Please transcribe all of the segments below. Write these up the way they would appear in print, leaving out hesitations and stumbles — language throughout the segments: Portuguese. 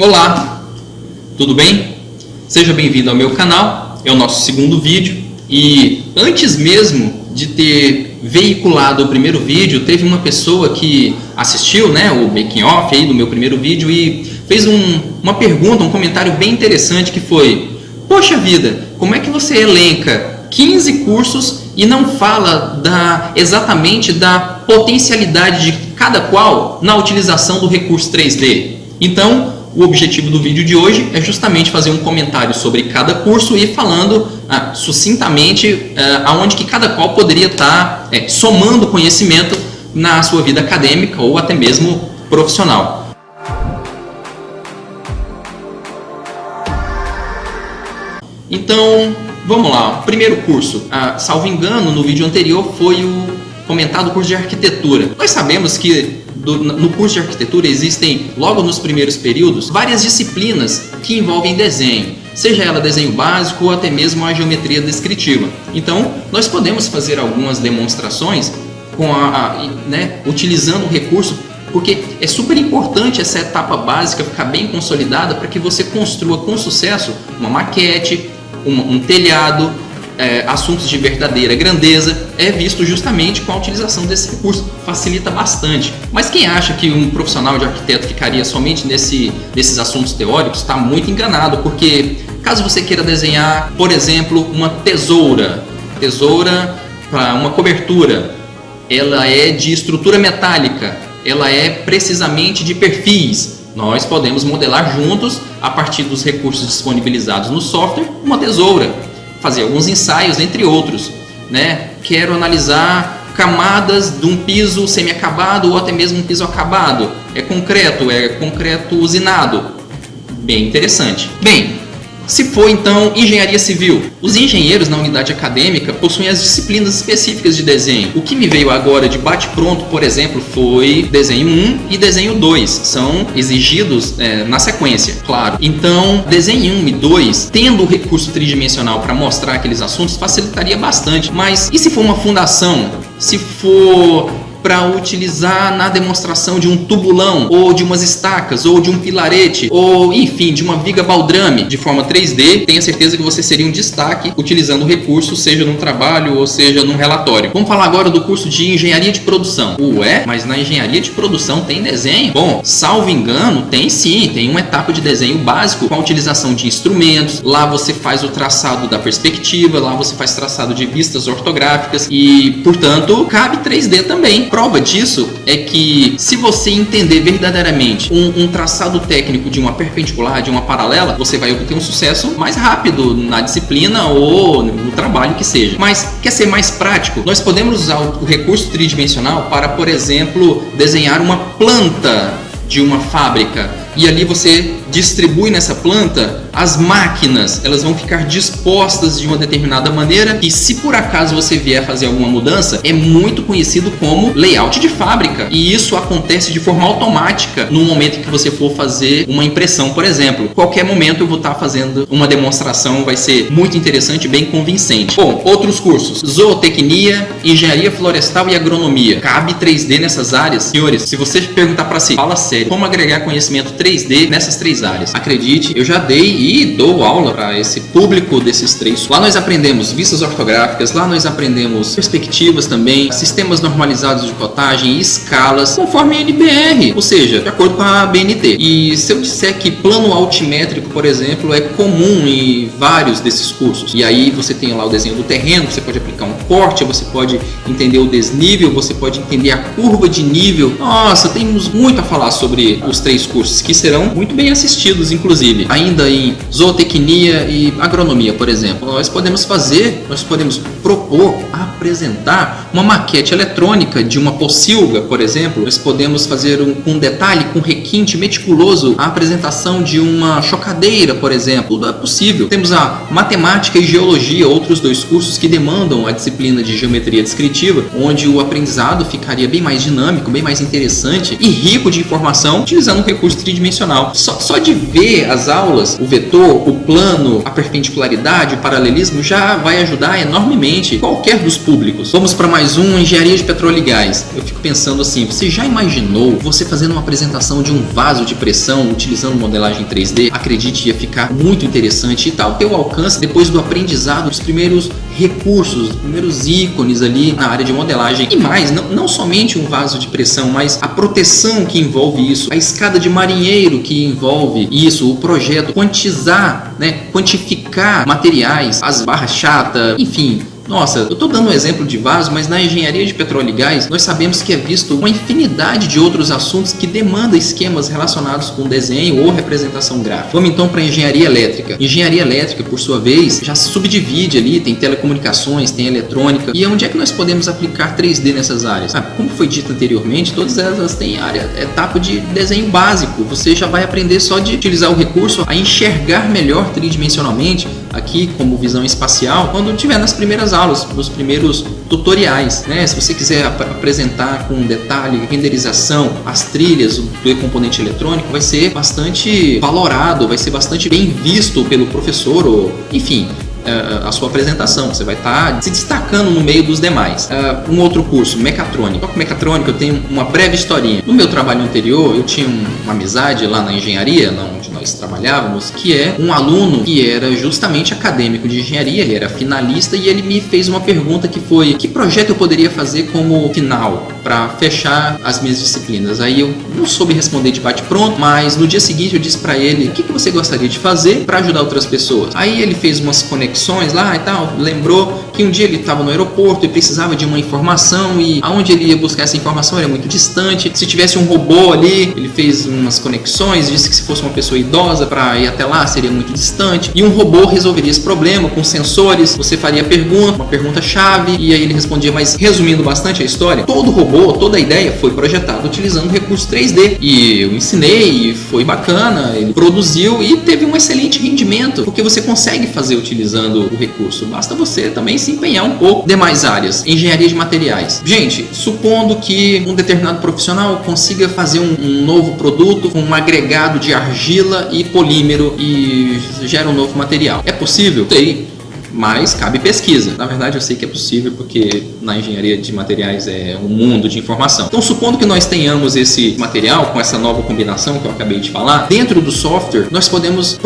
Olá, tudo bem? Seja bem-vindo ao meu canal, é o nosso segundo vídeo e antes mesmo de ter veiculado o primeiro vídeo, teve uma pessoa que assistiu o making off aí do meu primeiro vídeo e fez uma pergunta, um comentário bem interessante que foi: poxa vida, como é que você elenca 15 cursos e não fala exatamente da potencialidade de cada qual na utilização do recurso 3D? Então, o objetivo do vídeo de hoje é justamente fazer um comentário sobre cada curso e falando sucintamente aonde que cada qual poderia estar somando conhecimento na sua vida acadêmica ou até mesmo profissional. Então, vamos lá. O primeiro curso, salvo engano, no vídeo anterior foi o comentado curso de arquitetura. Nós sabemos que no curso de arquitetura existem, logo nos primeiros períodos, várias disciplinas que envolvem desenho, seja ela desenho básico ou até mesmo a geometria descritiva. Então, nós podemos fazer algumas demonstrações utilizando o recurso, porque é super importante essa etapa básica ficar bem consolidada para que você construa com sucesso uma maquete, um telhado. Assuntos de verdadeira grandeza é visto justamente com a utilização desse recurso, facilita bastante. Mas quem acha que um profissional de arquiteto ficaria somente nesses assuntos teóricos está muito enganado, porque caso você queira desenhar, por exemplo, uma tesoura para uma cobertura, ela é de estrutura metálica, ela é precisamente de perfis. Nós podemos modelar juntos, a partir dos recursos disponibilizados no software, uma tesoura, fazer alguns ensaios, entre outros. Quero analisar camadas de um piso semi-acabado ou até mesmo um piso acabado. É concreto usinado. Bem interessante. Bem, se for então engenharia civil, os engenheiros na unidade acadêmica possuem as disciplinas específicas de desenho. O que me veio agora de bate-pronto, por exemplo, foi desenho 1 e desenho 2. São exigidos na sequência, claro. Então, desenho 1 e 2, tendo o recurso tridimensional para mostrar aqueles assuntos, facilitaria bastante. Mas e se for uma fundação? Se for para utilizar na demonstração de um tubulão, ou de umas estacas, ou de um pilarete, ou enfim, de uma viga baldrame de forma 3D, tenha certeza que você seria um destaque utilizando o recurso, seja num trabalho ou seja num relatório. Vamos falar agora do curso de engenharia de produção. Mas na engenharia de produção tem desenho? Bom, salvo engano, tem sim, tem uma etapa de desenho básico com a utilização de instrumentos. Lá você faz o traçado da perspectiva, lá você faz traçado de vistas ortográficas e, portanto, cabe 3D também. Prova disso é que, se você entender verdadeiramente um traçado técnico de uma perpendicular, de uma paralela, você vai obter um sucesso mais rápido na disciplina ou no trabalho que seja. Mas quer ser mais prático? Nós podemos usar o recurso tridimensional para, por exemplo, desenhar uma planta de uma fábrica. E ali você distribui nessa planta as máquinas, elas vão ficar dispostas de uma determinada maneira e, se por acaso você vier fazer alguma mudança, é muito conhecido como layout de fábrica, e isso acontece de forma automática no momento em que você for fazer uma impressão, por exemplo. Qualquer momento eu vou estar fazendo uma demonstração, vai ser muito interessante e bem convincente. Bom, outros cursos: zootecnia, engenharia florestal e agronomia. Cabe 3D nessas áreas? Senhores, se você perguntar para si, fala sério, como agregar conhecimento 3D nessas três áreas? Acredite, eu já dei e dou aula para esse público desses três. Lá nós aprendemos vistas ortográficas, lá nós aprendemos perspectivas também, sistemas normalizados de cotagem e escalas, conforme a NBR, ou seja, de acordo com a BNT. E se eu disser que plano altimétrico, por exemplo, é comum em vários desses cursos, e aí você tem lá o desenho do terreno, você pode aplicar um corte, você pode entender o desnível, você pode entender a curva de nível. Nossa, temos muito a falar sobre os três cursos, que serão muito bem assistidos, inclusive. Ainda em zootecnia e agronomia, por exemplo, nós podemos propor, apresentar uma maquete eletrônica de uma pocilga, por exemplo. Nós podemos fazer com detalhe, com requinte meticuloso, a apresentação de uma chocadeira, por exemplo. Tudo é possível. Temos a matemática e geologia, outros dois cursos que demandam a disciplina de geometria descritiva, onde o aprendizado ficaria bem mais dinâmico, bem mais interessante e rico de informação, utilizando um recurso tridimensional. Só de ver as aulas, o vetor, o plano, a perpendicularidade, o paralelismo já vai ajudar enormemente qualquer dos públicos. Vamos para mais um, engenharia de petróleo e gás. Eu fico pensando assim, você já imaginou você fazendo uma apresentação de um vaso de pressão utilizando modelagem 3D? Acredite, ia ficar muito interessante e tal. Ter o alcance depois do aprendizado dos primeiros recursos, dos primeiros ícones ali na área de modelagem. E mais, não somente um vaso de pressão, mas a proteção que envolve isso, a escada de marinheiro que envolve isso, o projeto, quantizar, quantificar materiais, as barras chata, enfim. Nossa, eu estou dando um exemplo de vaso, mas na engenharia de petróleo e gás, nós sabemos que é visto uma infinidade de outros assuntos que demandam esquemas relacionados com desenho ou representação gráfica. Vamos então para a engenharia elétrica. Engenharia elétrica, por sua vez, já se subdivide ali, tem telecomunicações, tem eletrônica. E onde é que nós podemos aplicar 3D nessas áreas? Como foi dito anteriormente, todas elas têm etapa de desenho básico. Você já vai aprender só de utilizar o recurso a enxergar melhor tridimensionalmente, aqui como visão espacial, quando estiver nas primeiras aulas, nos primeiros tutoriais, Se você quiser apresentar com detalhe, renderização, as trilhas do componente eletrônico, vai ser bastante valorado, vai ser bastante bem visto pelo professor, ou enfim, a sua apresentação, você vai estar se destacando no meio dos demais. Um outro curso, mecatrônica. Só que mecatrônica eu tenho uma breve historinha. No meu trabalho anterior, eu tinha uma amizade lá na engenharia, onde nós trabalhávamos, que é um aluno que era justamente acadêmico de engenharia, ele era finalista, e ele me fez uma pergunta que foi: que projeto eu poderia fazer como final para fechar as minhas disciplinas? Aí eu não soube responder de bate-pronto, mas no dia seguinte eu disse para ele: o que você gostaria de fazer para ajudar outras pessoas? Aí ele fez umas conexões lá e tal, lembrou que um dia ele estava no aeroporto e precisava de uma informação, e aonde ele ia buscar essa informação era muito distante. Se tivesse um robô ali, ele fez umas conexões, disse que se fosse uma pessoa idosa para ir até lá seria muito distante, e um robô resolveria esse problema com sensores. Você faria uma pergunta chave, e aí ele respondia. Mas resumindo bastante a história, todo robô, toda a ideia foi projetada utilizando recurso 3D, e eu ensinei, e foi bacana, ele produziu e teve um excelente rendimento, porque você consegue fazer utilizando o recurso, basta você também se empenhar um pouco. Demais áreas, engenharia de materiais. Gente, supondo que um determinado profissional consiga fazer um novo produto com um agregado de argila e polímero e gera um novo material. É possível? Sei, mas cabe pesquisa. Na verdade eu sei que é possível, porque na engenharia de materiais é um mundo de informação. Então, supondo que nós tenhamos esse material com essa nova combinação que eu acabei de falar, dentro do software nós podemos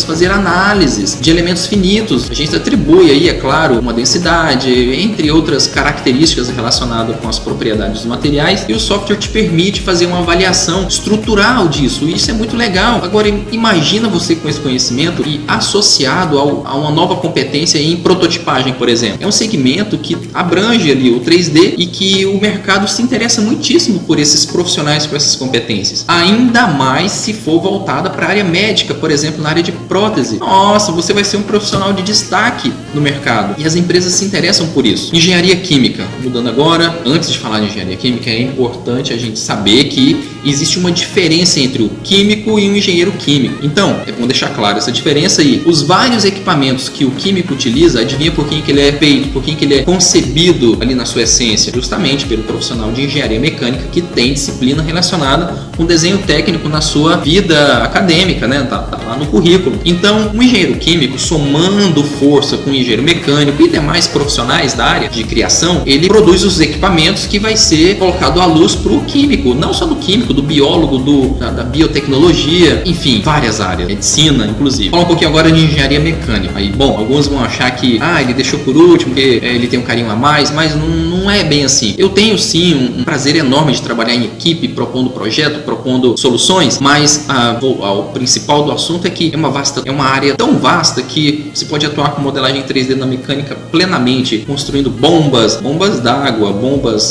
fazer análises de elementos finitos. A gente atribui aí, é claro, uma densidade, entre outras características relacionadas com as propriedades dos materiais, e o software te permite fazer uma avaliação estrutural disso, e isso é muito legal. Agora, imagina você com esse conhecimento e associado a uma nova competência em prototipagem, por exemplo. É um segmento que abrange ali o 3D e que o mercado se interessa muitíssimo por esses profissionais com essas competências. Ainda mais se for voltada para a área médica, por exemplo, na área de prótese. Nossa, você vai ser um profissional de destaque no mercado, e as empresas se interessam por isso. Engenharia química. Mudando agora, antes de falar de engenharia química, é importante a gente saber que existe uma diferença entre o químico e o engenheiro químico. Então, é bom deixar claro essa diferença aí. Os vários equipamentos que o químico utiliza, adivinha por quem que ele é feito, por quem que ele é concebido ali na sua essência? Justamente pelo profissional de engenharia mecânica, que tem disciplina relacionada com desenho técnico na sua vida acadêmica, tá lá no currículo. Então, o engenheiro químico, somando força com o engenheiro mecânico e demais profissionais da área de criação, ele produz os equipamentos que vai ser colocado à luz para o químico, não só do químico, do biólogo, da biotecnologia, enfim, várias áreas, medicina inclusive. Fala um pouquinho agora de engenharia mecânica. Aí, bom, alguns vão achar que ele deixou por último, porque ele tem um carinho a mais, mas não é bem assim. Eu tenho sim um prazer enorme de trabalhar em equipe, propondo projeto, propondo soluções, mas o principal do assunto é que é uma área tão vasta que você pode atuar com modelagem 3D na mecânica plenamente, construindo bombas d'água,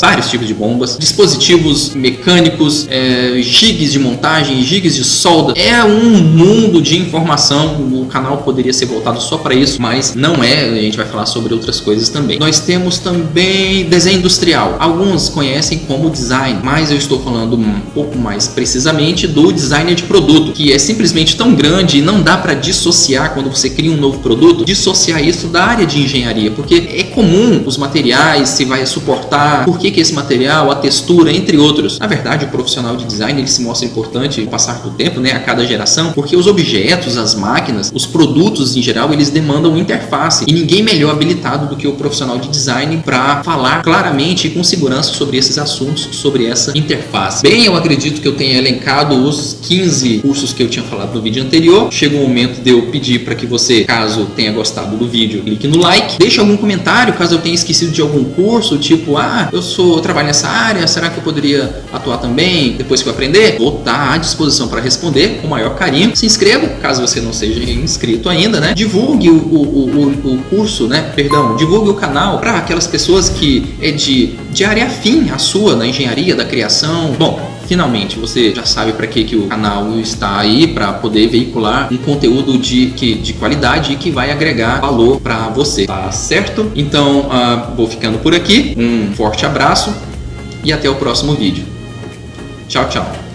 vários tipos de bombas, dispositivos mecânicos, jigs de montagem, jigs de solda. É um mundo de informação. O canal poderia ser voltado só para isso, mas não é. A gente vai falar sobre outras coisas também. Nós temos também desenho industrial. Alguns conhecem como design, mas eu estou falando um pouco mais precisamente do designer de produto, que é simplesmente tão grande e não dá para dissociar, quando você cria um novo produto, dissociar isso da área de engenharia, porque é comum os materiais, se vai suportar, por que esse material, a textura, entre outros. Na verdade, o profissional de design ele se mostra importante com o passar do tempo, né, a cada geração, porque os objetos, as máquinas, os produtos em geral, eles demandam interface e ninguém melhor habilitado do que o profissional de design para falar claramente e com segurança sobre esses assuntos, sobre essa interface. Bem, eu acredito que eu tenha elencado os 15 cursos que eu tinha falado no vídeo anterior. Chegou o momento de eu pedir para que você, caso tenha gostado do vídeo, clique no like, deixe algum comentário caso eu tenha esquecido de algum curso, tipo, eu trabalho nessa área, será que eu poderia atuar também depois que eu aprender? Vou estar à disposição para responder com o maior carinho. Se inscreva, caso você não seja inscrito ainda, né? Divulgue o curso, né? Perdão, divulgue o canal para aquelas pessoas que é de área afim à sua, na engenharia, da criação. Bom, finalmente você já sabe para que o canal está aí, para poder veicular um conteúdo de qualidade e que vai agregar valor para você, tá certo? Então, vou ficando por aqui. Um forte abraço e até o próximo vídeo. Tchau, tchau.